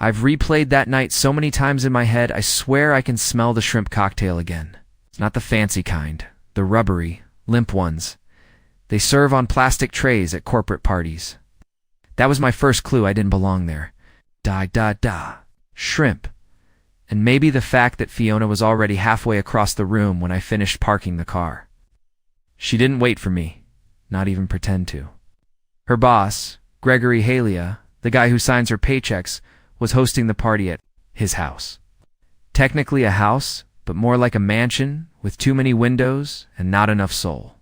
I've replayed that night so many times in my head, I swear I can smell the shrimp cocktail again. It's not the fancy kind, the rubbery, limp ones. They serve on plastic trays at corporate parties. That was my first clue I didn't belong there. Shrimp. And maybe the fact that Fiona was already halfway across the room when I finished parking the car. She didn't wait for me, not even pretend to. Her boss, Gregory Halia, the guy who signs her paychecks, was hosting the party at his house. Technically a house, but more like a mansion with too many windows and not enough soul.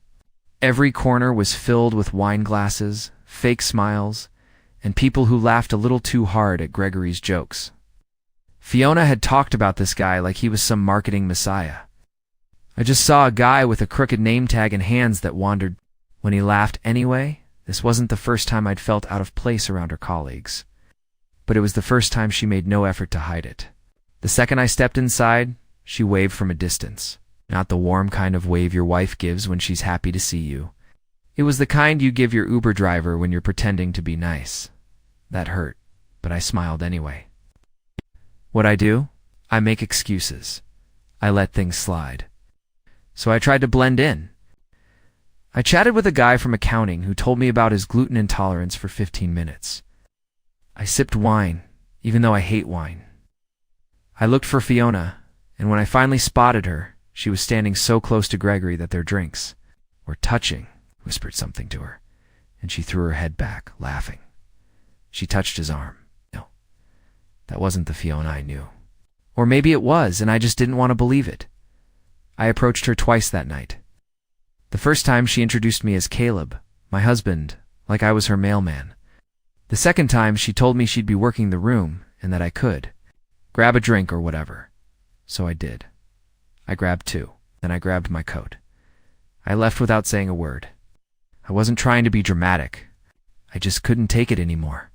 Every corner was filled with wine glasses, fake smiles, and people who laughed a little too hard at Gregory's jokes. Fiona had talked about this guy like he was some marketing messiah. I just saw a guy with a crooked name tag and hands that wandered. When he laughed anyway, this wasn't the first time I'd felt out of place around her colleagues. But it was the first time she made no effort to hide it. The second I stepped inside, she waved from a distance. Not the warm kind of wave your wife gives when she's happy to see you. It was the kind you give your Uber driver when you're pretending to be nice. That hurt, but I smiled anyway. What I do? I make excuses. I let things slide. So I tried to blend in. I chatted with a guy from accounting who told me about his gluten intolerance for 15 minutes. I sipped wine, even though I hate wine. I looked for Fiona, and when I finally spotted her, she was standing so close to Gregory that their drinks were touching, whispered something to her, and she threw her head back, laughing. She touched his arm. No, that wasn't the Fiona I knew. Or maybe it was, and I just didn't want to believe it. I approached her twice that night. The first time she introduced me as Caleb, my husband, like I was her mailman. The second time she told me she'd be working the room and that I could grab a drink or whatever. So I did. I grabbed two. Then I grabbed my coat. I left without saying a word. I wasn't trying to be dramatic. I just couldn't take it anymore.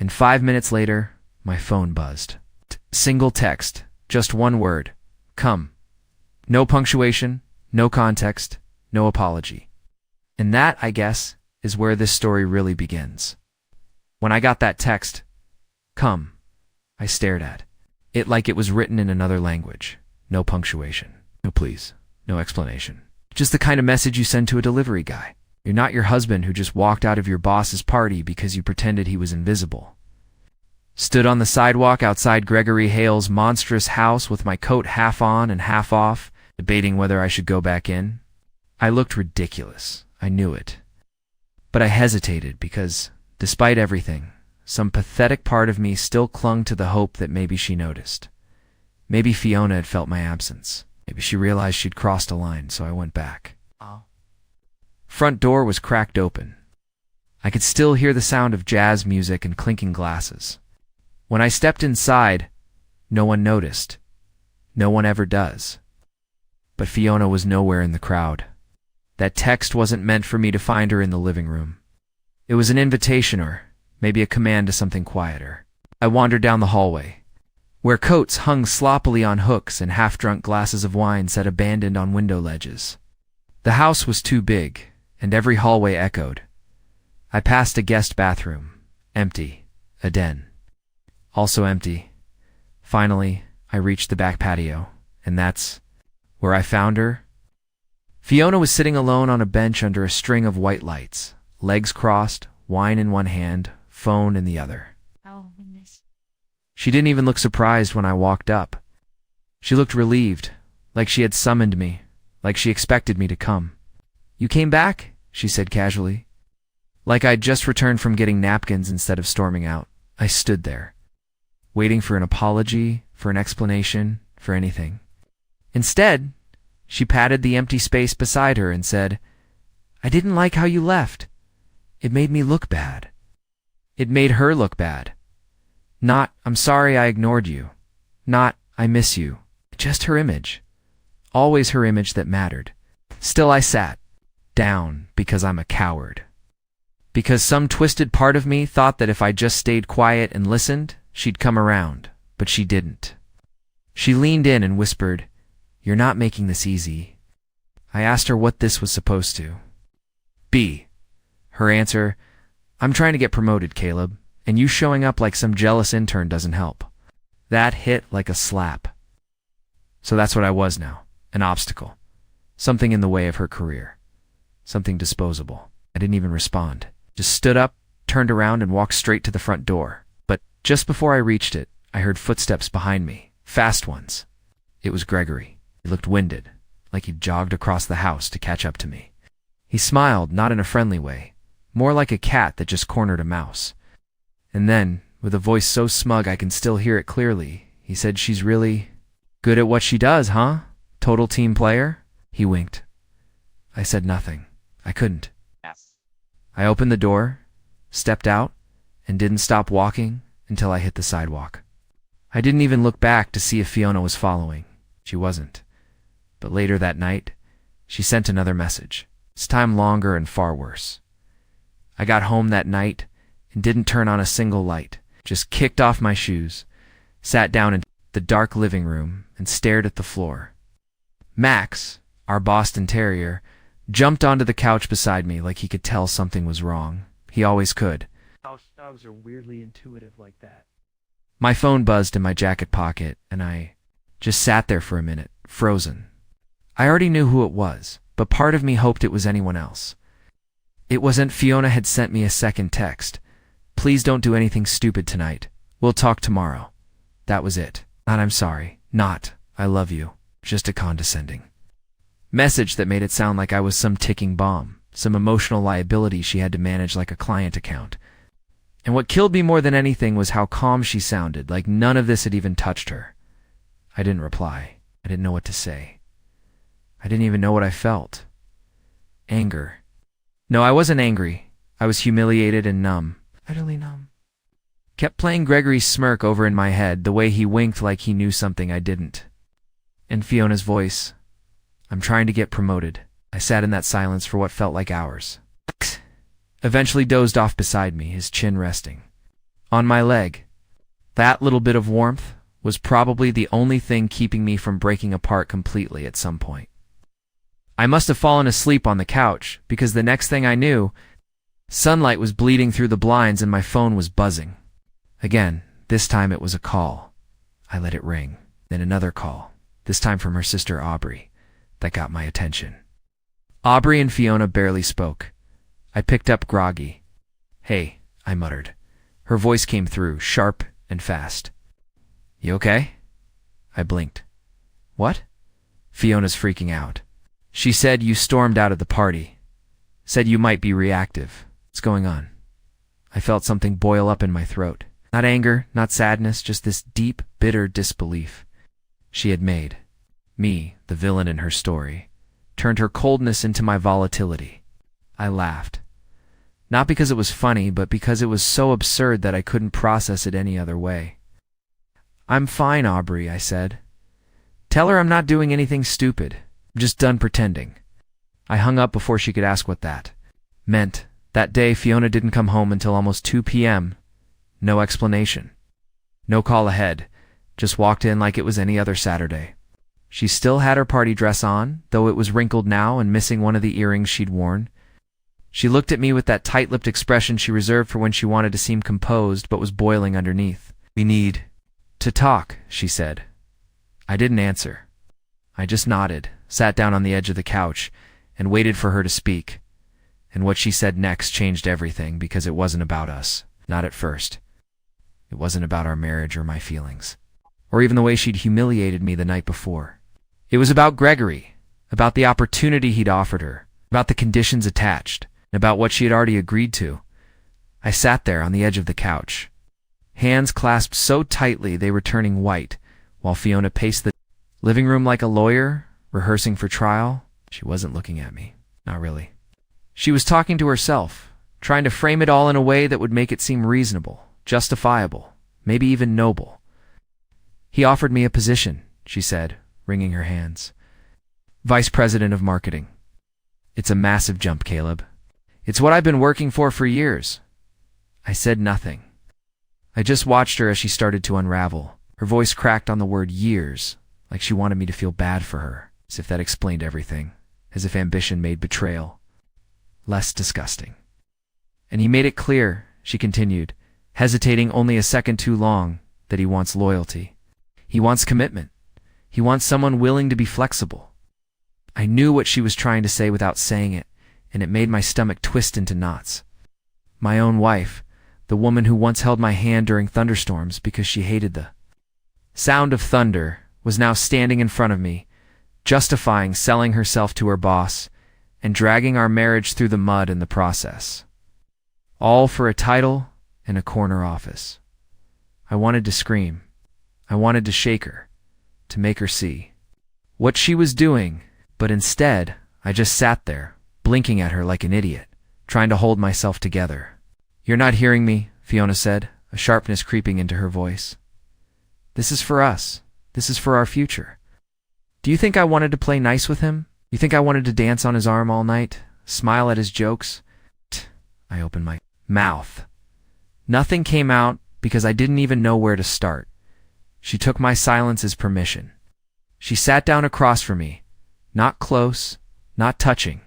And 5 minutes later, my phone buzzed. Single text, just one word. Come. No punctuation, no context, no apology. And that, I guess, is where this story really begins. When I got that text, come, I stared at it like it was written in another language. No punctuation, no please, no explanation. Just the kind of message you send to a delivery guy. You're not your husband who just walked out of your boss's party because you pretended he was invisible. Stood on the sidewalk outside Gregory Hale's monstrous house with my coat half on and half off, debating whether I should go back in. I looked ridiculous. I knew it. But I hesitated because, despite everything, some pathetic part of me still clung to the hope that maybe she noticed. Maybe Fiona had felt my absence. Maybe she realized she'd crossed a line, so I went back. Front door was cracked open. I could still hear the sound of jazz music and clinking glasses. When I stepped inside, no one noticed. No one ever does. But Fiona was nowhere in the crowd. That text wasn't meant for me to find her in the living room. It was an invitation or maybe a command to something quieter. I wandered down the hallway, where coats hung sloppily on hooks and half-drunk glasses of wine sat abandoned on window ledges. The house was too big, and every hallway echoed. I passed a guest bathroom, empty, a den, also empty. Finally, I reached the back patio, and that's where I found her. Fiona was sitting alone on a bench under a string of white lights, legs crossed, wine in one hand, phone in the other. She didn't even look surprised when I walked up. She looked relieved, like she had summoned me, like she expected me to come. "You came back?" she said casually. Like I'd just returned from getting napkins instead of storming out. I stood there, waiting for an apology, for an explanation, for anything. Instead, she patted the empty space beside her and said, "I didn't like how you left. It made me look bad." It made her look bad. Not, "I'm sorry I ignored you." Not, "I miss you." Just her image. Always her image that mattered. Still I sat down because I'm a coward. Because some twisted part of me thought that if I just stayed quiet and listened, she'd come around, but she didn't. She leaned in and whispered, "You're not making this easy." I asked her what this was supposed to be. Her answer, "I'm trying to get promoted, Caleb. And you showing up like some jealous intern doesn't help. That hit like a slap. So that's what I was now, an obstacle. Something in the way of her career. Something disposable. I didn't even respond. Just stood up, turned around, and walked straight to the front door. But just before I reached it, I heard footsteps behind me. Fast ones. It was Gregory. He looked winded, like he'd jogged across the house to catch up to me. He smiled, not in a friendly way, more like a cat that just cornered a mouse. And then, with a voice so smug I can still hear it clearly, he said, "She's really good at what she does, huh? Total team player?" He winked. I said nothing. I couldn't. I opened the door, stepped out, and didn't stop walking until I hit the sidewalk. I didn't even look back to see if Fiona was following. She wasn't. But later that night, she sent another message, this time longer and far worse. I got home that night and didn't turn on a single light, just kicked off my shoes, sat down in the dark living room, and stared at the floor. Max, our Boston Terrier, jumped onto the couch beside me like he could tell something was wrong. He always could. House dogs are weirdly intuitive like that. My phone buzzed in my jacket pocket, and I just sat there for a minute, frozen. I already knew who it was, but part of me hoped it was anyone else. It wasn't. Fiona had sent me a second text. "Please don't do anything stupid tonight. We'll talk tomorrow." That was it. Not "I'm sorry," not "I love you," just a condescending message that made it sound like I was some ticking bomb, some emotional liability she had to manage like a client account. And what killed me more than anything was how calm she sounded, like none of this had even touched her. I didn't reply. I didn't know what to say. I didn't even know what I felt. Anger. No, I wasn't angry. I was humiliated and numb. Utterly numb. Kept playing Gregory's smirk over in my head, the way he winked like he knew something I didn't. And Fiona's voice. "I'm trying to get promoted." I sat in that silence for what felt like hours. Eventually dozed off beside me, his chin resting on my leg. That little bit of warmth was probably the only thing keeping me from breaking apart completely at some point. I must have fallen asleep on the couch, because the next thing I knew, sunlight was bleeding through the blinds and my phone was buzzing. Again, this time it was a call. I let it ring. Then another call, this time from her sister Aubrey, that got my attention. Aubrey and Fiona barely spoke. I picked up groggy. "Hey," I muttered. Her voice came through, sharp and fast. "You okay?" I blinked. "What?" Fiona's freaking out. "She said you stormed out of the party. Said you might be reactive. What's going on?" I felt something boil up in my throat. Not anger, not sadness, just this deep, bitter disbelief. She had made me, the villain in her story, turned her coldness into my volatility. I laughed. Not because it was funny, but because it was so absurd that I couldn't process it any other way. "I'm fine, Aubrey," I said. "Tell her I'm not doing anything stupid. I'm just done pretending." I hung up before she could ask what that meant. That day, Fiona didn't come home until almost 2 p.m. No explanation. No call ahead. Just walked in like it was any other Saturday. She still had her party dress on, though it was wrinkled now and missing one of the earrings she'd worn. She looked at me with that tight-lipped expression she reserved for when she wanted to seem composed but was boiling underneath. "We need to talk," she said. I didn't answer. I just nodded, sat down on the edge of the couch, and waited for her to speak. And what she said next changed everything, because it wasn't about us. Not at first. It wasn't about our marriage or my feelings, or even the way she'd humiliated me the night before. It was about Gregory, about the opportunity he'd offered her, about the conditions attached, and about what she had already agreed to. I sat there on the edge of the couch, hands clasped so tightly they were turning white, while Fiona paced the living room like a lawyer, rehearsing for trial. She wasn't looking at me. Not really. She was talking to herself, trying to frame it all in a way that would make it seem reasonable, justifiable, maybe even noble. "He offered me a position," she said, wringing her hands. "Vice President of Marketing. It's a massive jump, Caleb. It's what I've been working for years." I said nothing. I just watched her as she started to unravel. Her voice cracked on the word years, like she wanted me to feel bad for her, as if that explained everything, as if ambition made betrayal less disgusting. "And he made it clear," she continued, hesitating only a second too long, that he wants loyalty. He wants commitment. He wants someone willing to be flexible. I knew what she was trying to say without saying it, and it made my stomach twist into knots. My own wife, the woman who once held my hand during thunderstorms because she hated the sound of thunder, was now standing in front of me, justifying selling herself to her boss and dragging our marriage through the mud in the process. All for a title and a corner office. I wanted to scream. I wanted to shake her, to make her see what she was doing, but instead, I just sat there, blinking at her like an idiot, trying to hold myself together. "You're not hearing me," Fiona said, a sharpness creeping into her voice. "This is for us. This is for our future. Do you think I wanted to play nice with him? You think I wanted to dance on his arm all night, smile at his jokes?" I opened my mouth. Nothing came out because I didn't even know where to start. She took my silence as permission. She sat down across from me, not close, not touching,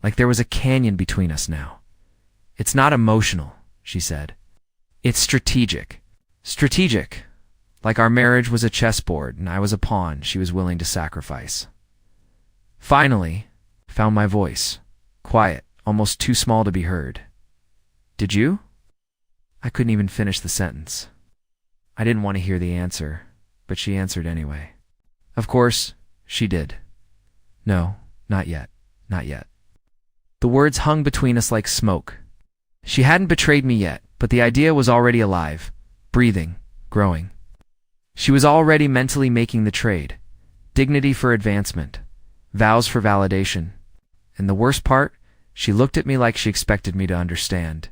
like there was a canyon between us now. "It's not emotional," she said. "It's strategic. Strategic. Like our marriage was a chessboard and I was a pawn she was willing to sacrifice." Finally, found my voice, quiet, almost too small to be heard. "Did you?" I couldn't even finish the sentence. I didn't want to hear the answer, but she answered anyway. Of course, she did. "No, not yet, not yet." The words hung between us like smoke. She hadn't betrayed me yet, but the idea was already alive, breathing, growing. She was already mentally making the trade. Dignity for advancement, vows for validation. And the worst part, she looked at me like she expected me to understand.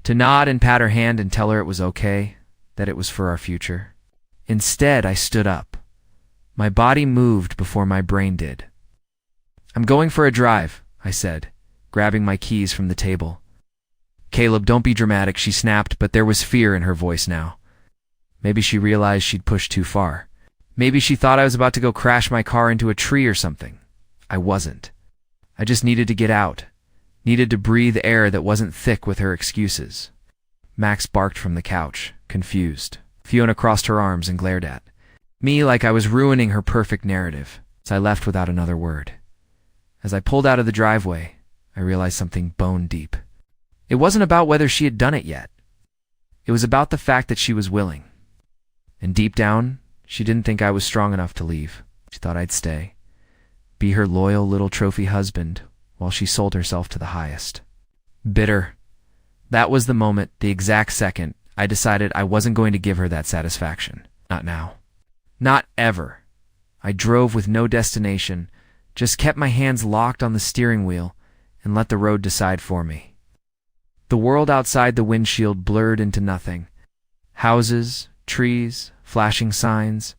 To nod and pat her hand and tell her it was okay, that it was for our future. Instead, I stood up. My body moved before my brain did. "I'm going for a drive," I said, grabbing my keys from the table. "Caleb, don't be dramatic," she snapped, but there was fear in her voice now. Maybe she realized she'd pushed too far. Maybe she thought I was about to go crash my car into a tree or something. I wasn't. I just needed to get out. Needed to breathe air that wasn't thick with her excuses. Max barked from the couch, confused. Fiona crossed her arms and glared at me like I was ruining her perfect narrative, so I left without another word. As I pulled out of the driveway, I realized something bone deep. It wasn't about whether she had done it yet. It was about the fact that she was willing. And deep down, she didn't think I was strong enough to leave. She thought I'd stay, be her loyal little trophy husband, while she sold herself to the highest. Bitter. That was the moment, the exact second, I decided I wasn't going to give her that satisfaction. Not now. Not ever. I drove with no destination, just kept my hands locked on the steering wheel, and let the road decide for me. The world outside the windshield blurred into nothing. Houses, trees, flashing signs,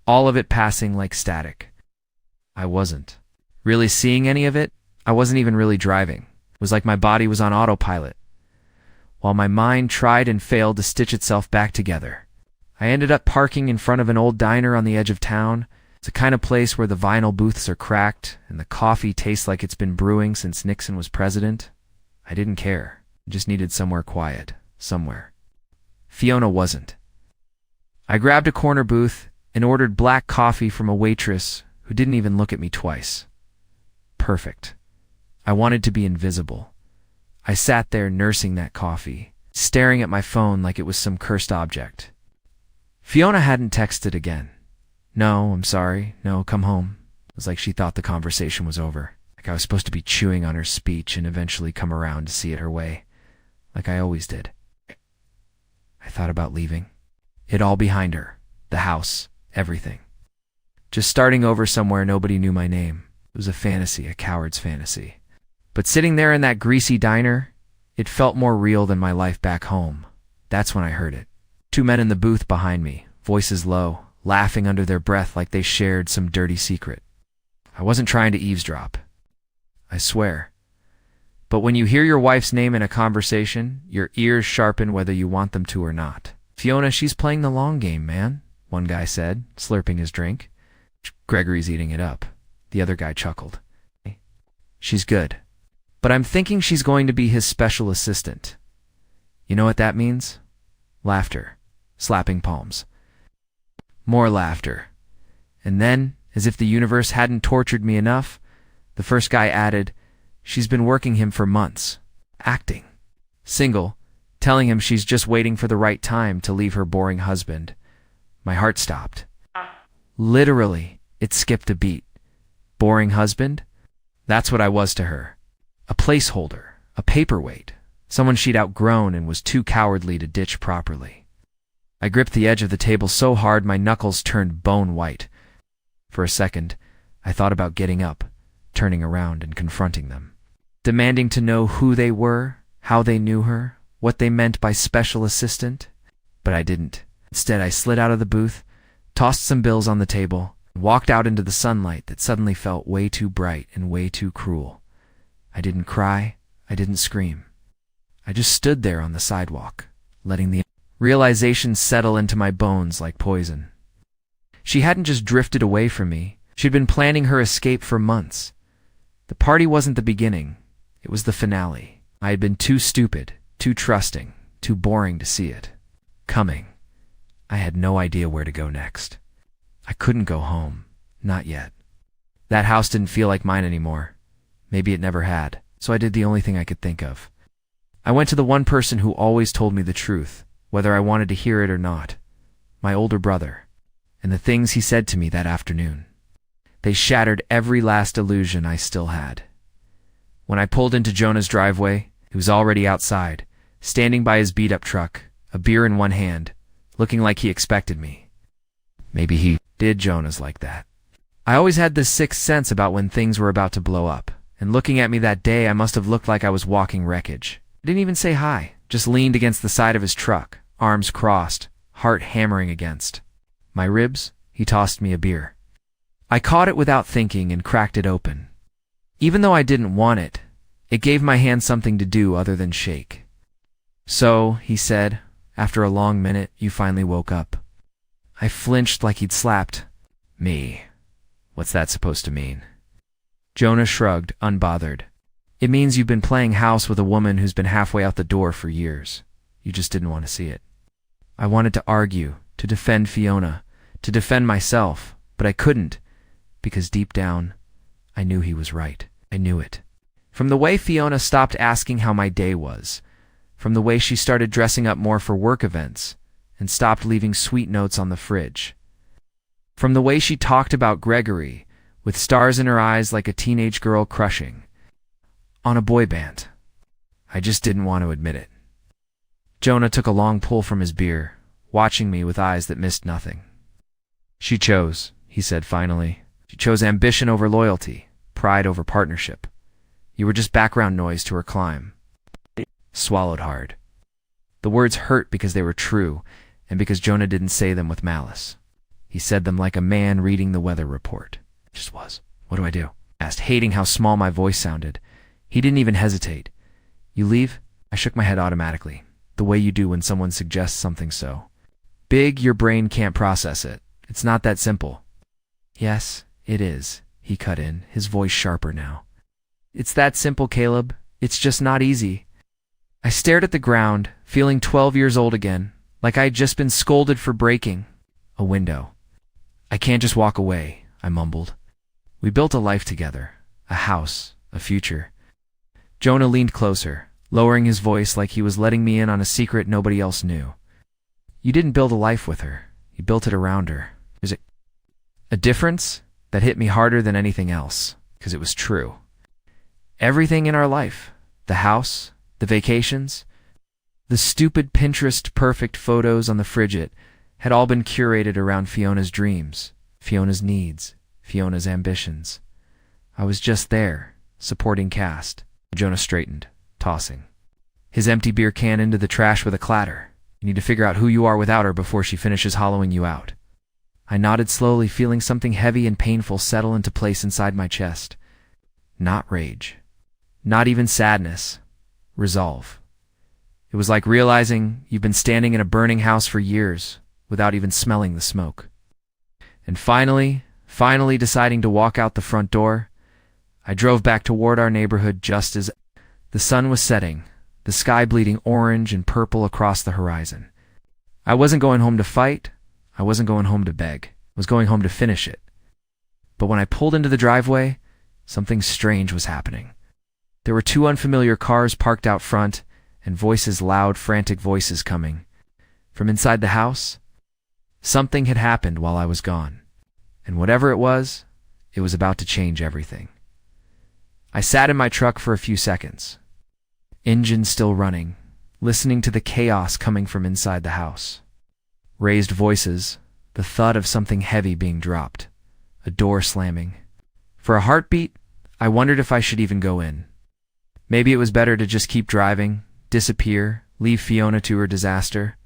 all of it passing like static. I wasn't really seeing any of it. I wasn't even really driving. It was like my body was on autopilot, while my mind tried and failed to stitch itself back together. I ended up parking in front of an old diner on the edge of town. It's the kind of place where the vinyl booths are cracked and the coffee tastes like it's been brewing since Nixon was president. I didn't care. I just needed somewhere quiet, somewhere. Fiona wasn't. I grabbed a corner booth and ordered black coffee from a waitress who didn't even look at me twice. Perfect. I wanted to be invisible. I sat there nursing that coffee, staring at my phone like it was some cursed object. Fiona hadn't texted again. "No, I'm sorry. No, come home." It was like she thought the conversation was over. Like I was supposed to be chewing on her speech and eventually come around to see it her way. Like I always did. I thought about leaving. It all behind her. The house. Everything. Just starting over somewhere nobody knew my name. It was a fantasy, a coward's fantasy. But sitting there in that greasy diner, it felt more real than my life back home. That's when I heard it. Two men in the booth behind me, voices low, laughing under their breath like they shared some dirty secret. I wasn't trying to eavesdrop. I swear. But when you hear your wife's name in a conversation, your ears sharpen whether you want them to or not. "Fiona, she's playing the long game, man," one guy said, slurping his drink. Gregory's eating it up. The other guy chuckled. "She's good. But I'm thinking she's going to be his special assistant. You know what that means? Laughter. Slapping palms. More laughter. And then, as if the universe hadn't tortured me enough, the first guy added, "She's been working him for months. Acting. Single. Telling him she's just waiting for the right time to leave her boring husband." My heart stopped. Literally, it skipped a beat. Boring husband? That's what I was to her. A placeholder. A paperweight. Someone she'd outgrown and was too cowardly to ditch properly. I gripped the edge of the table so hard my knuckles turned bone white. For a second, I thought about getting up, turning around and confronting them, demanding to know who they were, how they knew her, what they meant by special assistant. But I didn't. Instead, I slid out of the booth, tossed some bills on the table, and walked out into the sunlight that suddenly felt way too bright and way too cruel. I didn't cry. I didn't scream. I just stood there on the sidewalk, letting the realization settle into my bones like poison. She hadn't just drifted away from me. She'd been planning her escape for months. The party wasn't the beginning. It was the finale. I had been too stupid, too trusting, too boring to see it coming. I had no idea where to go next. I couldn't go home. Not yet. That house didn't feel like mine anymore. Maybe it never had. So I did the only thing I could think of. I went to the one person who always told me the truth, whether I wanted to hear it or not. My older brother. And the things he said to me that afternoon. They shattered every last illusion I still had. When I pulled into Jonah's driveway, he was already outside, standing by his beat-up truck, a beer in one hand, looking like he expected me. Maybe he did Jonah's like that. I always had this sixth sense about when things were about to blow up. And looking at me that day, I must have looked like I was walking wreckage. I didn't even say hi, just leaned against the side of his truck, arms crossed, heart hammering against my ribs. He tossed me a beer. I caught it without thinking and cracked it open. Even though I didn't want it, it gave my hand something to do other than shake. "So," he said, after a long minute, "you finally woke up." I flinched like he'd slapped me. What's that supposed to mean? Jonah shrugged, unbothered. "It means you've been playing house with a woman who's been halfway out the door for years. You just didn't want to see it." I wanted to argue, to defend Fiona, to defend myself, but I couldn't, because deep down, I knew he was right. I knew it. From the way Fiona stopped asking how my day was, from the way she started dressing up more for work events, and stopped leaving sweet notes on the fridge, from the way she talked about Gregory, with stars in her eyes like a teenage girl crushing on a boy band. I just didn't want to admit it. Jonah took a long pull from his beer, watching me with eyes that missed nothing. "She chose," he said finally. "She chose ambition over loyalty, pride over partnership. You were just background noise to her climb." Swallowed hard. The words hurt because they were true, and because Jonah didn't say them with malice. He said them like a man reading the weather report. Just was. "What do I do?" I asked, hating how small my voice sounded. He didn't even hesitate. "You leave?" I shook my head automatically, the way you do when someone suggests something so big your brain can't process it. It's not that simple. "Yes, it is," he cut in, his voice sharper now. "It's that simple, Caleb. It's just not easy." I stared at the ground, feeling 12 years old again, like I had just been scolded for breaking a window. "I can't just walk away," I mumbled. "We built a life together, a house, a future." Jonah leaned closer, lowering his voice like he was letting me in on a secret nobody else knew. "You didn't build a life with her. You built it around her." There's a difference that hit me harder than anything else, because it was true. Everything in our life, the house, the vacations, the stupid Pinterest perfect photos on the Frigid, had all been curated around Fiona's dreams, Fiona's needs, Fiona's ambitions. I was just there, supporting cast. Jonah straightened, tossing his empty beer can into the trash with a clatter. "You need to figure out who you are without her before she finishes hollowing you out." I nodded slowly, feeling something heavy and painful settle into place inside my chest. Not rage. Not even sadness. Resolve. It was like realizing you've been standing in a burning house for years without even smelling the smoke. And finally deciding to walk out the front door, I drove back toward our neighborhood just as the sun was setting, the sky bleeding orange and purple across the horizon. I wasn't going home to fight. I wasn't going home to beg. I was going home to finish it. But when I pulled into the driveway, something strange was happening. There were two unfamiliar cars parked out front, and voices, loud, frantic voices coming. From inside the house, something had happened while I was gone. And whatever it was about to change everything. I sat in my truck for a few seconds, engine still running, listening to the chaos coming from inside the house. Raised voices, the thud of something heavy being dropped, a door slamming. For a heartbeat, I wondered if I should even go in. Maybe it was better to just keep driving, disappear, leave Fiona to her disaster.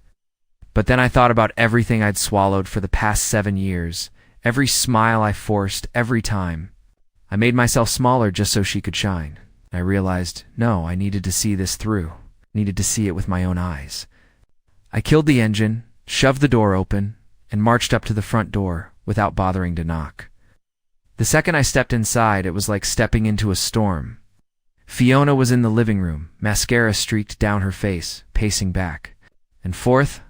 But then I thought about everything I'd swallowed for the past 7 years, every smile I forced, every time. I made myself smaller just so she could shine. I realized, no, I needed to see this through, needed to see it with my own eyes. I killed the engine, shoved the door open, and marched up to the front door without bothering to knock. The second I stepped inside, it was like stepping into a storm. Fiona was in the living room, mascara streaked down her face, pacing back. And forth,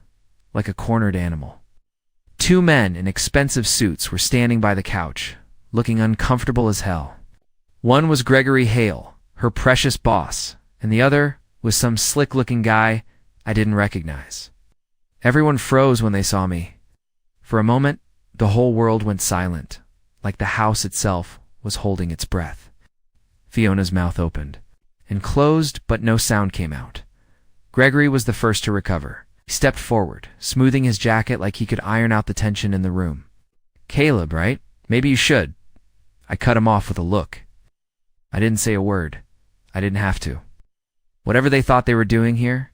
like a cornered animal. 2 men in expensive suits were standing by the couch, looking uncomfortable as hell. One was Gregory Hale, her precious boss, and the other was some slick-looking guy I didn't recognize. Everyone froze when they saw me. For a moment, the whole world went silent, like the house itself was holding its breath. Fiona's mouth opened and closed, but no sound came out. Gregory was the first to recover. He stepped forward, smoothing his jacket like he could iron out the tension in the room. "Caleb, right? Maybe you should." I cut him off with a look. I didn't say a word. I didn't have to. Whatever they thought they were doing here,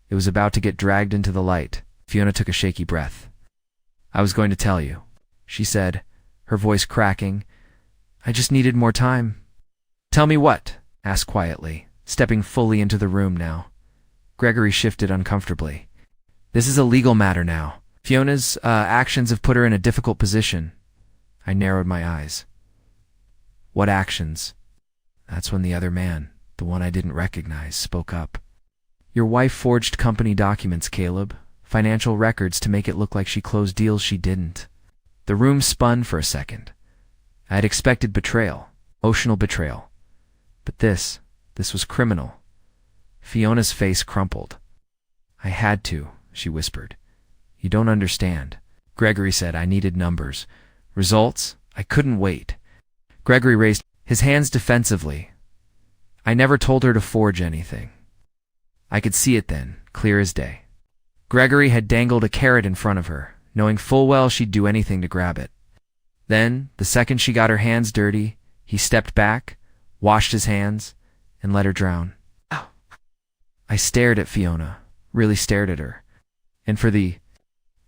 it was about to get dragged into the light. Fiona took a shaky breath. "I was going to tell you," she said, her voice cracking. "I just needed more time." "Tell me what?" asked quietly, stepping fully into the room now. Gregory shifted uncomfortably. "This is a legal matter now. Fiona's actions have put her in a difficult position." I narrowed my eyes. "What actions?" That's when the other man, the one I didn't recognize, spoke up. "Your wife forged company documents, Caleb. Financial records to make it look like she closed deals she didn't." The room spun for a second. I had expected betrayal, emotional betrayal. But this was criminal. Fiona's face crumpled. "I had to," she whispered. "You don't understand." Gregory said I needed numbers. Results? I couldn't wait. Gregory raised his hands defensively. "I never told her to forge anything." I could see it then, clear as day. Gregory had dangled a carrot in front of her, knowing full well she'd do anything to grab it. Then, the second she got her hands dirty, he stepped back, washed his hands, and let her drown. Ow. I stared at Fiona, really stared at her. And for the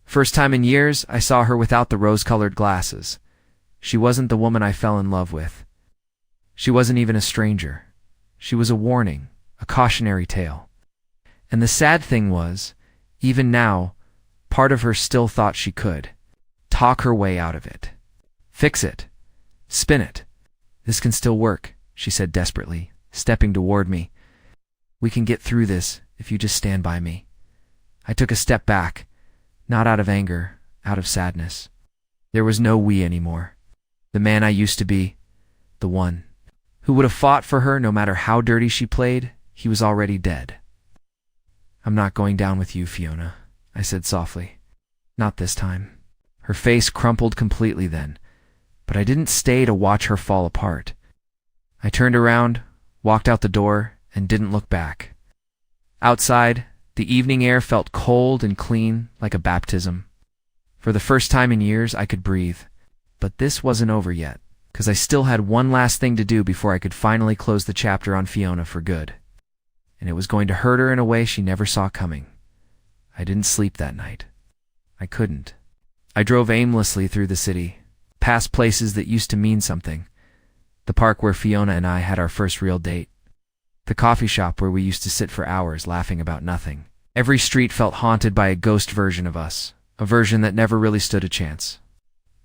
first time in years, I saw her without the rose-colored glasses. She wasn't the woman I fell in love with. She wasn't even a stranger. She was a warning, a cautionary tale. And the sad thing was, even now, part of her still thought she could talk her way out of it. Fix it. Spin it. "This can still work," she said desperately, stepping toward me. "We can get through this if you just stand by me." I took a step back, not out of anger, out of sadness. There was no we anymore. The man I used to be, the one who would have fought for her no matter how dirty she played, he was already dead. "I'm not going down with you, Fiona," I said softly. "Not this time." Her face crumpled completely then, but I didn't stay to watch her fall apart. I turned around, walked out the door, and didn't look back. Outside, the evening air felt cold and clean, like a baptism. For the first time in years, I could breathe. But this wasn't over yet, because I still had one last thing to do before I could finally close the chapter on Fiona for good. And it was going to hurt her in a way she never saw coming. I didn't sleep that night. I couldn't. I drove aimlessly through the city, past places that used to mean something. The park where Fiona and I had our first real date. The coffee shop where we used to sit for hours laughing about nothing. Every street felt haunted by a ghost version of us, a version that never really stood a chance.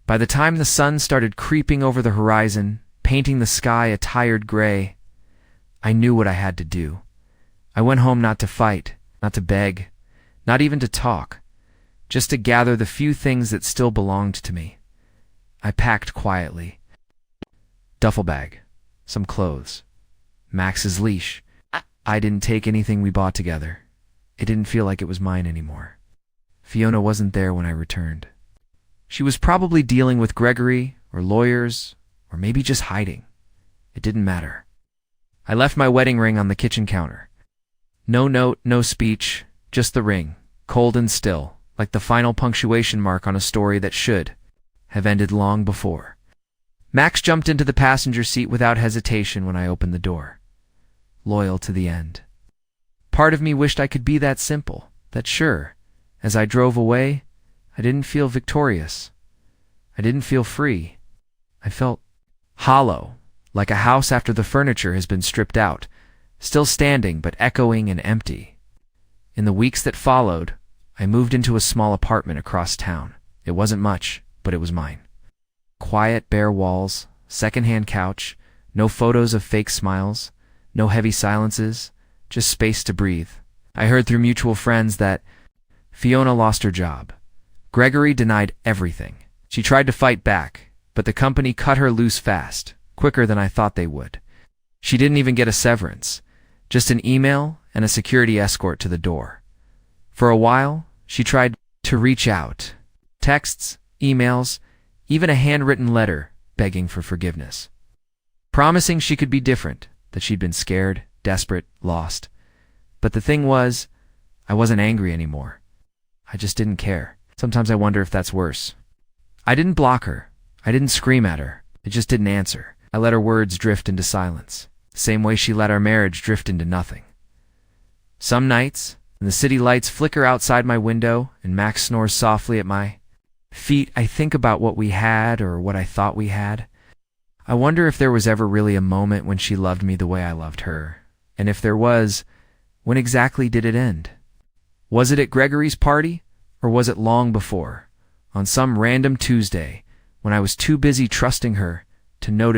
By the time the sun started creeping over the horizon, painting the sky a tired gray, I knew what I had to do. I went home not to fight, not to beg, not even to talk, just to gather the few things that still belonged to me. I packed quietly. Duffel bag, some clothes, Max's leash. I didn't take anything we bought together. It didn't feel like it was mine anymore. Fiona wasn't there when I returned. She was probably dealing with Gregory, or lawyers, or maybe just hiding. It didn't matter. I left my wedding ring on the kitchen counter. No note, no speech, just the ring, cold and still, like the final punctuation mark on a story that should have ended long before. Max jumped into the passenger seat without hesitation when I opened the door. Loyal to the end. Part of me wished I could be that simple, that sure. As I drove away, I didn't feel victorious. I didn't feel free. I felt hollow, like a house after the furniture has been stripped out, still standing but echoing and empty. In the weeks that followed, I moved into a small apartment across town. It wasn't much, but it was mine. Quiet, bare walls, second-hand couch, no photos of fake smiles, no heavy silences, just space to breathe. I heard through mutual friends that Fiona lost her job. Gregory denied everything. She tried to fight back, but the company cut her loose fast, quicker than I thought they would. She didn't even get a severance, just an email and a security escort to the door. For a while, she tried to reach out. Texts, emails, even a handwritten letter begging for forgiveness. Promising she could be different, that she'd been scared, desperate, lost. But the thing was, I wasn't angry anymore. I just didn't care. Sometimes I wonder if that's worse. I didn't block her. I didn't scream at her. I just didn't answer. I let her words drift into silence, the same way she let our marriage drift into nothing. Some nights, when the city lights flicker outside my window and Max snores softly at my feet, I think about what we had or what I thought we had. I wonder if there was ever really a moment when she loved me the way I loved her. And if there was, when exactly did it end? Was it at Gregory's party, or was it long before, on some random Tuesday, when I was too busy trusting her to notice